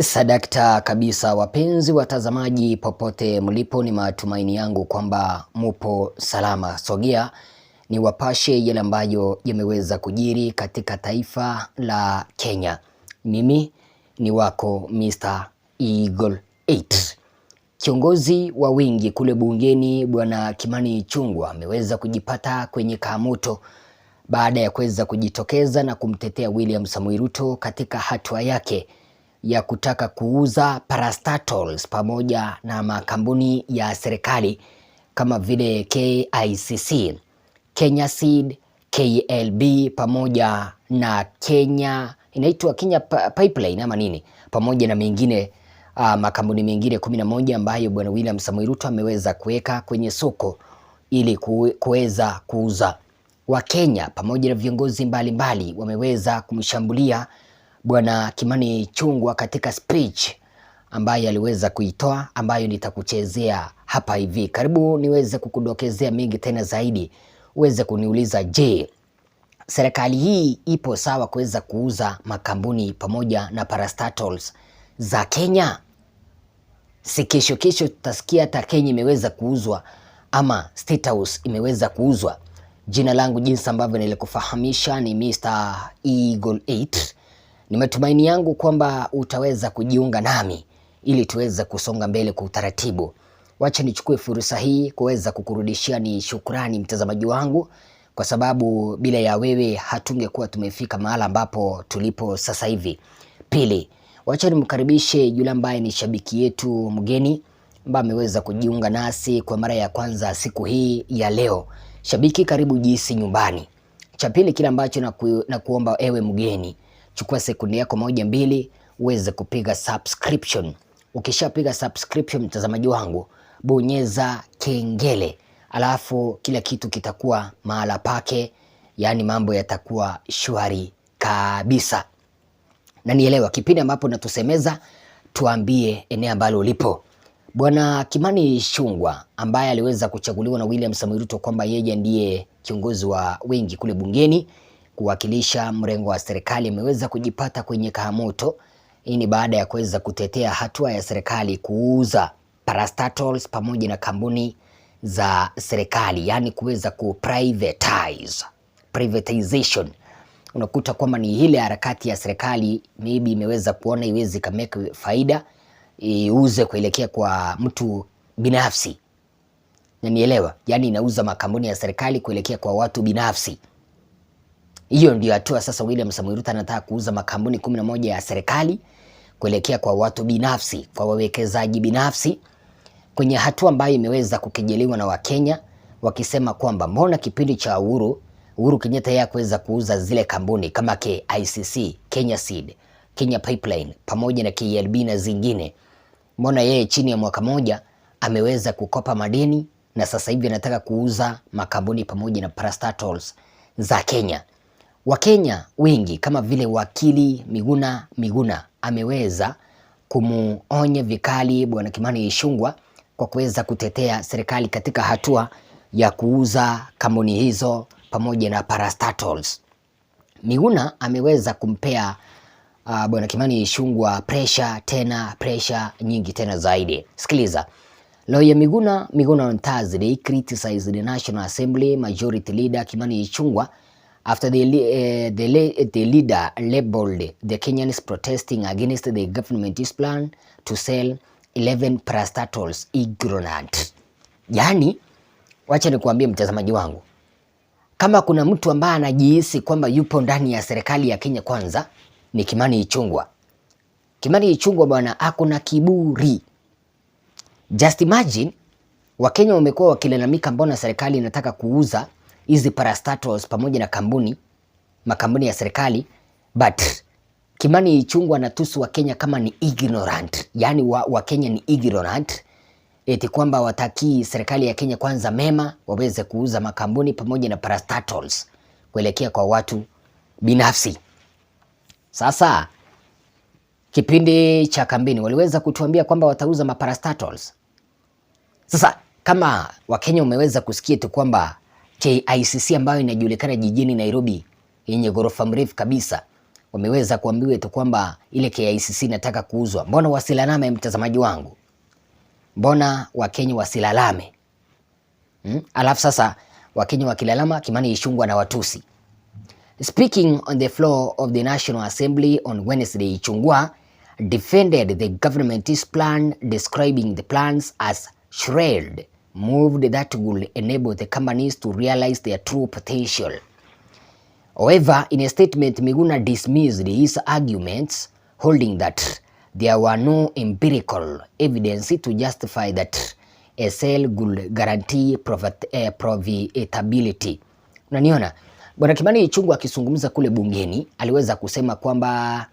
Sadakta kabisa, wapenzi watazamaji popote mlipo, ni matumaini yangu kwamba mupo salama. Sogea ni wapashe yale ambayo yameweza kujiri katika taifa la Kenya. Mimi ni wako Mr. Eagle 8. Kiongozi wa wingi kule bungeni Bwana Kimani Ichung'wah ameweza kujipata kwenye kamoto baada ya kuweza kujitokeza na kumtetea William Samoei Ruto katika hatua yake ya kutaka kuuza parastatals pamoja na makampuni ya serikali kama vile KICC, Kenya Seed, KLB pamoja na Kenya inaitwa Kenya Pipeline ama nini, pamoja na mengine makampuni mengine 11 ambayo Bwana William Samoei Ruto ameweza kuweka kwenye soko ili kuweza kuuza. Wakenya pamoja na viongozi mbalimbali wameweza kumshambulia Bwana Kimani Ichung'wah katika speech ambayo aliweza kuitoa, ambayo nitakuchezea hapa hivi. Karibu niweze kukudokezea mengi tena zaidi, uweze kuniuliza, je, serikali hii ipo sawa kuweza kuuza makampuni pamoja na parastatals za Kenya? Si kesho tutasikia hata Kenya imeweza kuuzwa ama State House imeweza kuuzwa. Jina langu jinsi ambavyo nilikufahamisha ni Mr. Eagle 8. Ni matumaini yangu kwamba utaweza kujiunga nami ili tuweze kusonga mbele kwa utaratibu. Wacha nichukue fursa hii kuweza kukurudishia ni shukrani mtazamaji wangu, kwa sababu bila ya wewe hatungekuwa tumefika mahala ambapo tulipo sasa hivi. Pili, wacha nimkaribishe yule ambaye ni shabiki yetu mgeni ambaye ameweza kujiunga nasi kwa mara ya kwanza siku hii ya leo. Shabiki, karibu jisi nyumbani. Cha pili, kile ambacho na kuomba ewe mgeni, chukua sekunde yako 1-2 uweze kupiga subscription. Ukishapiga subscription mtazamaji wangu, bonyeza kengele, alafu kila kitu kitakuwa mahala pake, yani mambo yatakuwa shwari kabisa. Na nielewa kipindi ambapo natusemeza, tuambie eneo ambalo ulipo. Bwana Kimani Ichung'wah ambaye aliweza kuchaguliwa na William Samoei Ruto kwamba yeye ndiye kiongozi wa wengi kule bungeni kuwakilisha mrengo wa serikali, ameweza kujipata kwenye kamoto. Hii ni baada ya kuweza kutetea hatua ya serikali kuuza parastatals pamoja na kampuni za serikali, yani kuweza privatization. Unakuta kwamba ni ile harakati ya serikali maybe imeweza kuona iwezi kameke faida, iuze kuelekea kwa mtu binafsi. Na nielewa, yani inauza makampuni ya serikali kuelekea kwa watu binafsi. Hiyo ndio hatua sasa William Samoei Ruto anataka kuuza makampuni 11 ya serikali kuelekea kwa watu binafsi, kwa wawekezaji binafsi, kwenye hatua ambayo imeweza kukejeliwa na Wakenya wakisema kwamba mbona kipindi cha Uhuru Kenyatta yeye kuweza kuuza zile kampuni kama KICC, Kenya Seed, Kenya Pipeline pamoja na KLB na zingine, mbona yeye chini ya mwaka moja ameweza kukopa madeni na sasa hivi anataka kuuza makampuni pamoja na parastatals za Kenya. Wakenya wengi kama vile wakili Miguna ameweza kumuonya vikali Bwana Kimani Ichung'wah kwa kuweza kutetea serikali katika hatua ya kuuza kampuni hizo pamoja na parastatals. Miguna ameweza kumpea Bwana Kimani Ichung'wah pressure nyingi tena zaidi. Sikiliza. Lawyer Miguna on Thursday criticized the National Assembly Majority Leader Kimani Ichung'wah after the leader labeled the Kenyans protesting against the government's plan to sell 11 parastatals ignorant. Yani, wacha nikuambie mtazamaji wangu, kama kuna mtu ambaye anajihisi kwamba yupo ndani ya serikali ya Kenya kwanza ni Kimani Ichung'wah. Kimani Ichung'wah bwana ako na kiburi. Just imagine, Wakenya wamekuwa wakilalamika mbona serikali inataka kuuza hizi parastatals pamoja na makampuni ya serikali, but Kimani Ichung'wah anatusi Wakenya kama ni ignorant. Yani Wakenya ni ignorant, eti kwamba wataki serikali ya Kenya kwanza mema waweze kuuza makampuni pamoja na parastatals kuelekea kwa watu binafsi. Sasa kipindi cha kampeni waliweza kutuambia kwamba watauza maparastatals. Sasa kama Wakenya umeweza kusikia tu kwamba KICC ambayo inajulikana jijini Nairobi yenye ghorofa mrefu kabisa wameweza kuambiwa tu kwamba ile KICC nataka kuuzwa. Mbona wasilalame, mtazamaji wangu? Mbona Wakenya wasilalame? Alafu sasa Wakenya wakilalama, Kimani Ichung'wah na watusi. Speaking on the floor of the National Assembly on Wednesday, Ichung'wah defended the government's plan, describing the plans as shred moved that will enable the companies to realize their true potential. However, in a statement, Miguna dismissed his arguments, holding that there were no empirical evidence to justify that a sale would guarantee profitability. Unaniona? Bwana Kimani Ichung'wah akizungumza kule bungeni aliweza kusema kwamba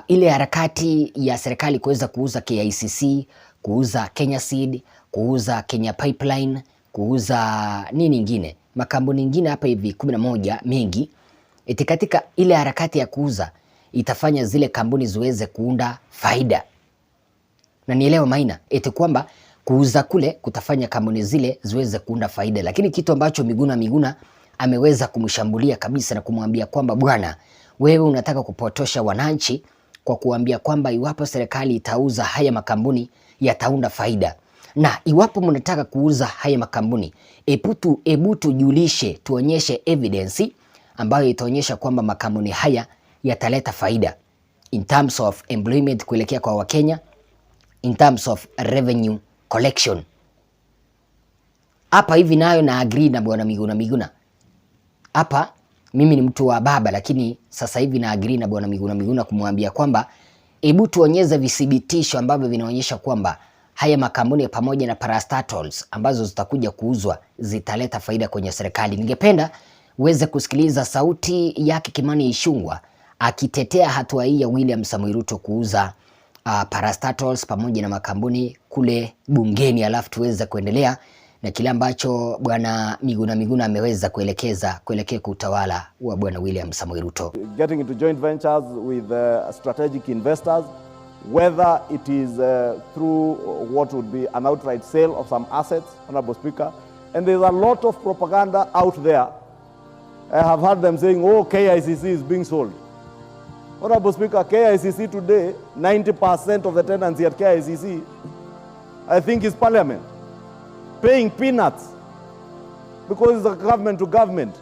ile harakati ya serikali kuweza kuuza KICC, kuuza Kenya Seed, kuuza Kenya Pipeline, kuuza nini nyingine, makampuni nyingine hapa hivi 11 mengi, eti katika ile harakati ya kuuza itafanya zile kampuni ziweze kuunda faida. Na nielewa Maina, eti kwamba kuuza kule kutafanya kampuni zile ziweze kuunda faida, lakini kitu ambacho Miguna ameweza kumshambulia kabisa na kumwambia kwamba bwana, wewe unataka kupotosha wananchi kwa kuambia kwamba iwapo serikali itauza haya makampuni yataunda faida. Na iwapo mnataka kuuza haya makampuni, ebu tujulishe, tuonyeshe evidence ambayo itaonyesha kwamba makampuni haya yataleta faida in terms of employment kuelekea kwa Wakenya, in terms of revenue collection. Hapa hivi nayo na agree na bwana Miguna. Hapa mimi ni mtu wa baba, lakini sasa hivi na agree na bwana Miguna kumwambia kwamba hebu tuonyeze vithibitisho ambavyo vinaonyesha kwamba haya makampuni pamoja na parastatals ambazo zitakuja kuuzwa zitaleta faida kwenye serikali. Ningependa uweze kusikiliza sauti yake Kimani Ichung'wah akitetea hatua hii ya William Samoei Ruto kuuza parastatals pamoja na makampuni kule bungeni, alafu tuweze kuendelea na kile ambacho bwana Miguna ameweza kuelekea kwa utawala wa bwana William Samoei Ruto. Getting into joint ventures with strategic investors, whether it is through what would be an outright sale of some assets, Honorable Speaker. And there's a lot of propaganda out there. I have heard them saying, oh, KICC is being sold. Honorable Speaker, KICC today, 90% of the tenancy at KICC, I think, is Parliament, paying peanuts because it's a government to government.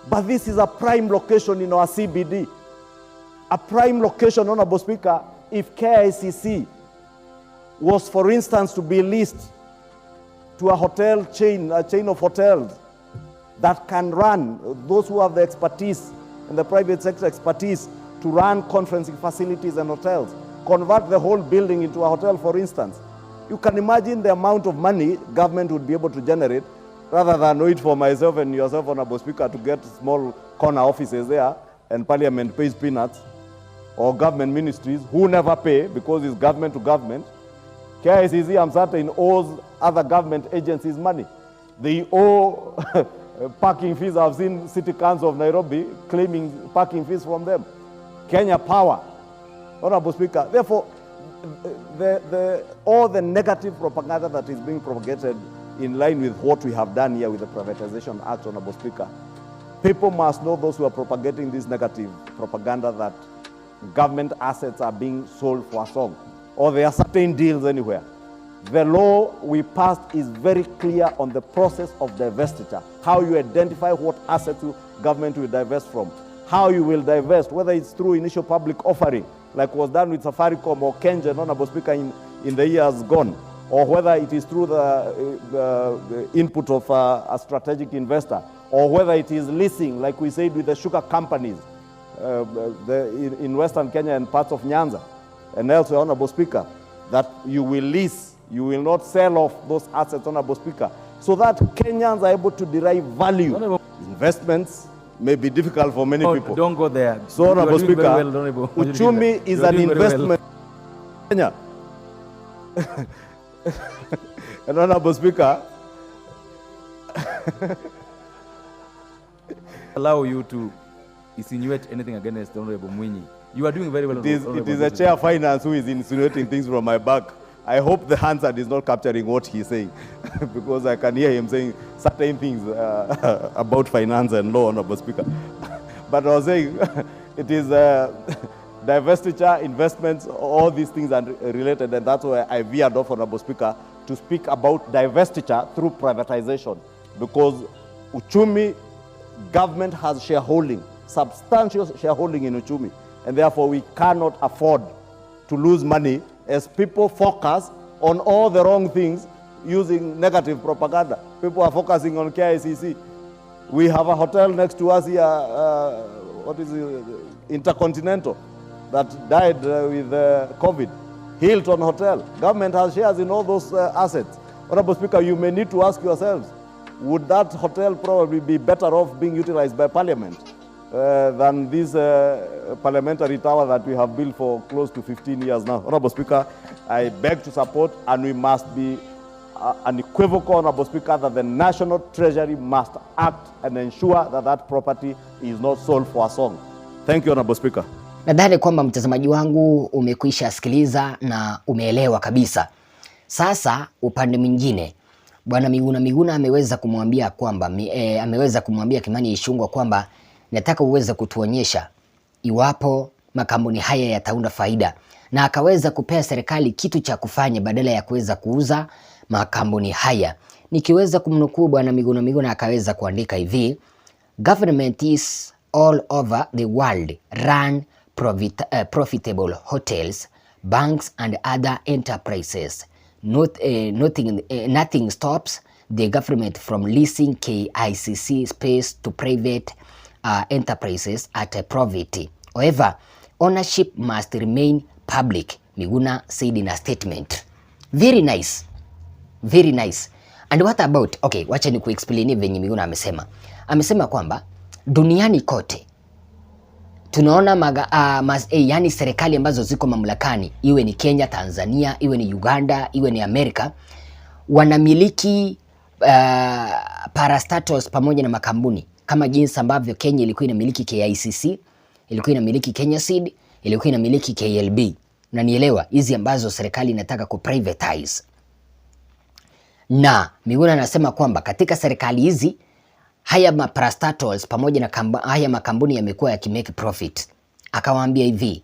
But this is a prime location in our CBD. A prime location, Honorable Speaker, if KICC was, for instance, to be leased to a hotel chain, a chain of hotels that can run, those who have the expertise and the private sector expertise to run conferencing facilities and hotels, convert the whole building into a hotel, for instance. You can imagine the amount of money government would be able to generate, rather than wait for myself and yourself, Honorable Speaker, to get small corner offices there and Parliament pays peanuts, or government ministries who never pay because it's government to government. KICC, I'm certain, owes other government agencies money. They owe parking fees. I've seen city council of Nairobi claiming parking fees from them. Kenya Power, Honorable Speaker. Therefore, all the negative propaganda that is being propagated in line with what we have done here with the Privatization Act, Honorable Speaker, people must know, those who are propagating this negative propaganda, that government assets are being sold for a song, or there are certain deals anywhere. The law we passed is very clear on the process of divestiture, how you identify what assets government will divest from, how you will divest, whether it's through initial public offering, like was done with Safaricom or Kengen, Honorable Speaker, in the years gone, or whether it is through the input of a strategic investor, or whether it is leasing, like we said with the sugar companies in Western Kenya and parts of Nyanza, and elsewhere, Honorable Speaker, that you will lease, you will not sell off those assets, Honorable Speaker, so that Kenyans are able to derive value. Investments may be difficult for many people. Don't go there. So, Honorable Speaker, Uchumi is an investment in Kenya. And Honorable Speaker, allow you to insinuate anything against Honorable Mwinyi. You are doing very well. It is a chair of finance who is insinuating things from my back. I hope the Hansard is not capturing what he's saying, because I can hear him saying certain things about finance and law, Honorable Speaker. But I was saying, it is divestiture, investments, all these things are related, and that's why I veered off, Honorable Speaker, to speak about divestiture through privatization, because uchumi, government has shareholding, substantial shareholding in uchumi, and therefore we cannot afford to lose money as people focus on all the wrong things using negative propaganda. People are focusing on KICC. We have a hotel next to us here, what is it, Intercontinental, that died with COVID. Hilton Hotel. Government has shares in all those assets. Honorable Speaker, you may need to ask yourselves, would that hotel probably be better off being utilized by Parliament than this parliamentary tower that we have built for close to 15 years now? Honorable Speaker, I beg to support, and we must be unequivocal, Honorable Speaker, that the National Treasury must act and ensure that that property is not sold for a song. Thank you, Honorable Speaker. Nadhani kwamba mtazamaji wangu umekwisha sikiliza na umeelewa kabisa. Sasa upande mwingine, Bwana Miguna ameweza kumwambia kwamba ameweza kumwambia Kimani Ichung'wah kwamba nataka uweze kutuonyesha iwapo makampuni haya yataunda faida, na akaweza kupea serikali kitu cha kufanya badala ya kuweza kuuza makampuni haya. Nikiweza kumnukuu Bwana Miguna akaweza kuandika hivi: government is all over the world run profitable hotels, banks and other enterprises. Nothing stops the government from leasing KICC space to private enterprises at a profit. However, ownership must remain public, Miguna said in a statement. Very nice. Very nice. And what about, okay, wacha ni kuexplain venye Miguna amesema. Amesema kwamba duniani kote tunaona yani serikali ambazo ziko mamlakani, iwe ni Kenya, Tanzania, iwe ni Uganda, iwe ni Amerika, wanamiliki parastatals pamoja na makampuni, kama jinsi ambavyo Kenya ilikuwa inamiliki KICC, ilikuwa inamiliki Kenya Seed, ilikuwa inamiliki KLB. Na nielewa hizi ambazo serikali inataka kuprivatize. Na Miguna anasema kwamba katika serikali hizi haya parastatals pamoja na haya makampuni yamekuwa yakimake profit. Akawaambia hivi,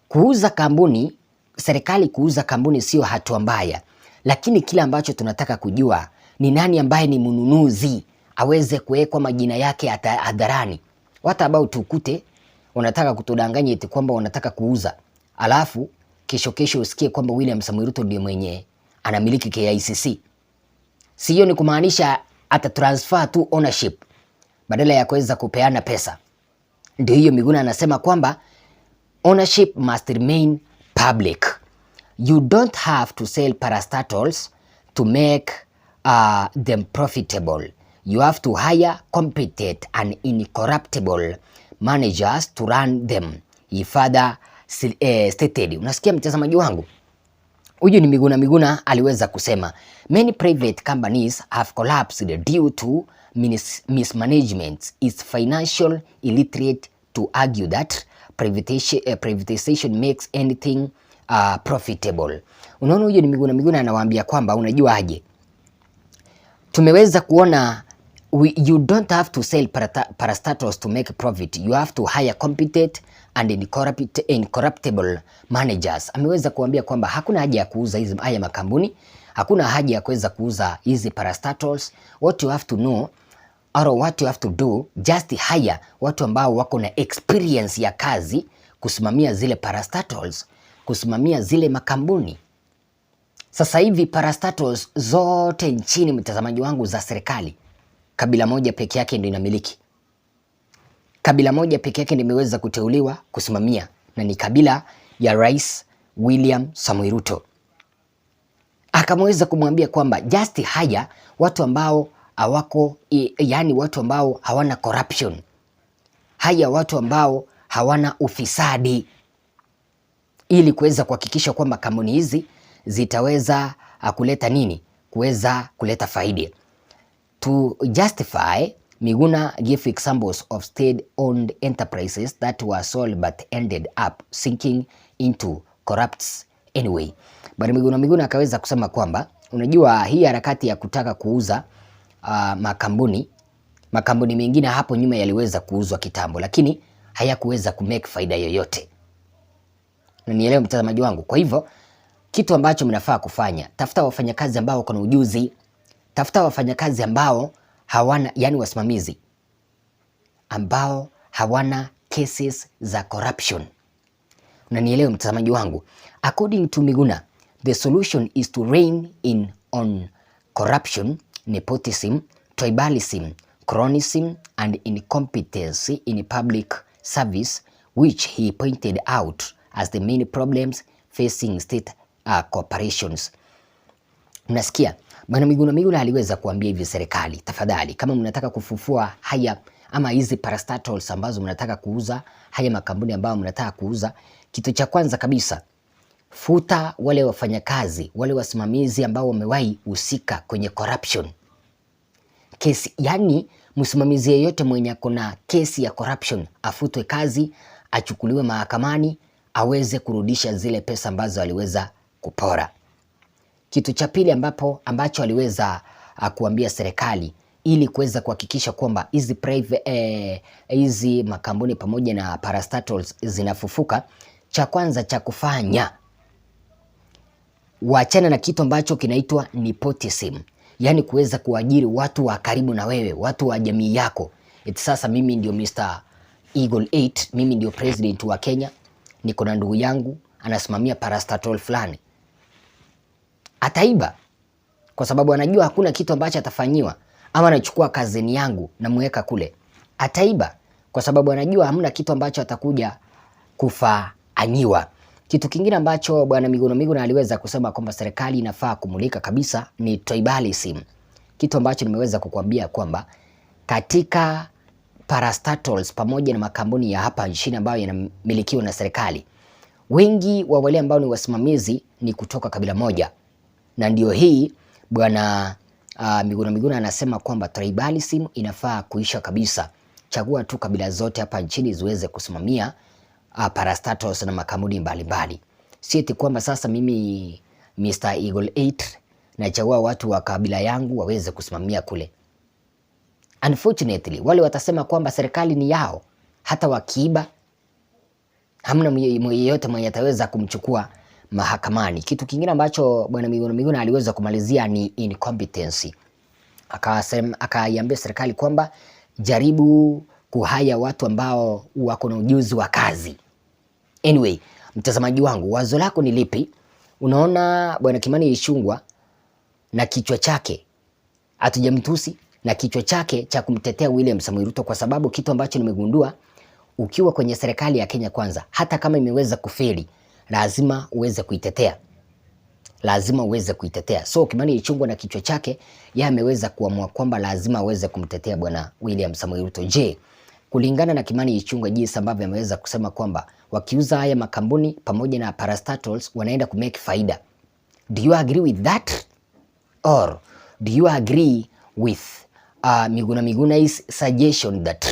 kuuza kampuni, serikali kuuza kampuni sio hatua mbaya, lakini kile ambacho tunataka kujua ni nani ambaye ni mnunuzi, aweze kuwekwa majina yake hadharani. What about ukute wanataka kutudanganya eti kwamba wanataka kuuza, alafu kesho usikie kwamba William Samoei Ruto ndiye mwenye anamiliki KICC. Sio ni kumaanisha ata transfer tu ownership badala ya kuweza kupeana pesa. Ndio hiyo Miguna anasema kwamba ownership must remain public. You don't have to sell parastatals to make them profitable. You have to hire competent and incorruptible managers to run them, he further stated. Unasikia mtazamaji wangu? Huyu ni Miguna aliweza kusema many private companies have collapsed due to mismanagement. It's financial illiterate to argue that privatization makes anything profitable. Unaona, huyu ni Miguna anawaambia kwamba unajua aje, tumeweza kuona you don't have to sell parastatals to make profit. You have to hire competent and incorruptible managers. Ameweza kuambia kwamba hakuna haja ya kuuza hizi haya makampuni, hakuna haja ya kuweza kuuza hizi parastatals. What you have to know or what you have to do, just hire watu ambao wako na experience ya kazi kusimamia zile parastatals, kusimamia zile makampuni. Sasa hivi parastatals zote nchini, mtazamaji wangu, za serikali, kabila moja peke yake ndio inamiliki. Kabila moja peke yake ndio imeweza kuteuliwa kusimamia, na ni kabila ya Rais William Samoei Ruto. Akamweza kumwambia kwamba just hire watu ambao hawako, yani watu ambao hawana corruption. Haya watu ambao hawana ufisadi, ili kuweza kuhakikisha kwamba kampuni hizi zitaweza kuleta nini? Kuweza kuleta faida. To justify, Miguna gave examples of state-owned enterprises that were sold but ended up sinking into corrupts anyway. Bali Miguna akaweza kusema kwamba unajua hii harakati ya kutaka kuuza makampuni mengine hapo nyuma yaliweza kuuzwa kitambo, lakini hayakuweza kumake faida yoyote. Na nielewe mtazamaji wangu. Kwa hivyo kitu ambacho mnafaa kufanya, tafuta wafanyakazi ambao wako na ujuzi, tafuta wafanyakazi ambao hawana, yani wasimamizi ambao hawana cases za corruption. Unanielewa mtazamaji wangu? According to Miguna, the solution is to rein in on corruption, nepotism, tribalism, cronyism and incompetence in public service, which he pointed out as the main problems facing state corporations. Unasikia? Bwana Miguna aliweza kuambia hivi serikali, tafadhali kama mnataka kufufua haya ama hizi parastatals ambazo mnataka kuuza, haya makampuni ambayo mnataka kuuza, kitu cha kwanza kabisa, futa wale wafanyakazi, wale wasimamizi ambao wamewahi husika kwenye corruption. Kesi, yani msimamizi yeyote mwenye kuna kesi ya corruption afutwe kazi, achukuliwe mahakamani, aweze kurudisha zile pesa ambazo aliweza kupora. Kitu cha pili ambacho aliweza kuambia serikali ili kuweza kuhakikisha kwamba hizi makampuni pamoja na parastatals zinafufuka, cha kwanza cha kufanya, waachana na kitu ambacho kinaitwa nepotism, yani kuweza kuajiri watu wa karibu na wewe, watu wa jamii yako. Eti sasa mimi ndio Mr. Eagle 8, mimi ndio president wa Kenya, niko na ndugu yangu anasimamia parastatal fulani. Ataiba kwa sababu anajua hakuna kitu ambacho atafanyiwa, ama anachukua kazini yangu na muweka kule. Ataiba kwa sababu anajua hamna kitu ambacho atakuja kufanyiwa. Kitu kingine ambacho bwana Miguna aliweza kusema kwamba serikali inafaa kumulika kabisa ni tribalism. Kitu ambacho nimeweza kukuambia kwamba katika parastatals pamoja na makampuni ya hapa nchini ambayo yanamilikiwa na serikali, wengi wa wale ambao ni wasimamizi ni kutoka kabila moja. Na ndio hii bwana Miguna anasema kwamba tribalism inafaa kuisha kabisa. Chagua tu kabila zote hapa nchini ziweze kusimamia parastatals na makampuni mbalimbali. Si eti kwamba sasa mimi Mr. Eagle 8 nachagua watu wa kabila yangu waweze kusimamia kule. Unfortunately, wale watasema kwamba serikali ni yao, hata wakiiba hamna yeyote mwenye ataweza kumchukua mahakamani. Kitu kingine ambacho bwana Miguna aliweza kumalizia ni incompetency. Akaiambia serikali kwamba jaribu kuhaya watu ambao wako na ujuzi wa kazi. Anyway, mtazamaji wangu, wazo lako ni lipi? Unaona bwana Kimani Ichung'wah na kichwa chake, hatujamtusi, na kichwa chake cha kumtetea William Samoei Ruto, kwa sababu kitu ambacho nimegundua, ukiwa kwenye serikali ya Kenya Kwanza, hata kama imeweza kufeli, lazima uweze kuitetea. Lazima uweze kuitetea. So Kimani Ichung'wah na kichwa chake, yeye ameweza kuamua kwamba lazima aweze kumtetea bwana William Samoei Ruto. Je, kulingana na Kimani Ichung'wah jinsi ambavyo ameweza kusema kwamba wakiuza haya makampuni pamoja na parastatals wanaenda kumake faida, do you agree with that? Or do you agree with Miguna's suggestion that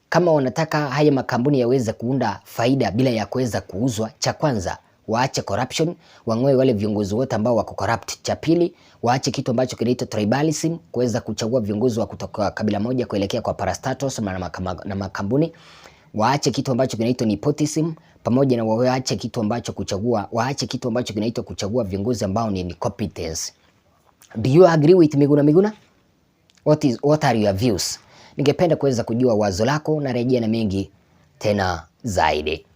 kama wanataka haya makampuni yaweze kuunda faida bila ya kuweza kuuzwa, cha kwanza waache corruption, wang'oe wale viongozi wote ambao wako corrupt. Cha pili, waache kitu ambacho kinaitwa tribalism, kuweza kuchagua viongozi wa kutoka kabila moja kuelekea kwa parastatals na makampuni. Waache kitu ambacho kinaitwa nepotism, pamoja na waache kitu ambacho kinaitwa kuchagua viongozi ambao ni incompetence. Do you agree with Miguna? What are your views? Ningependa kuweza kujua wazo lako, na rejea na mengi tena zaidi.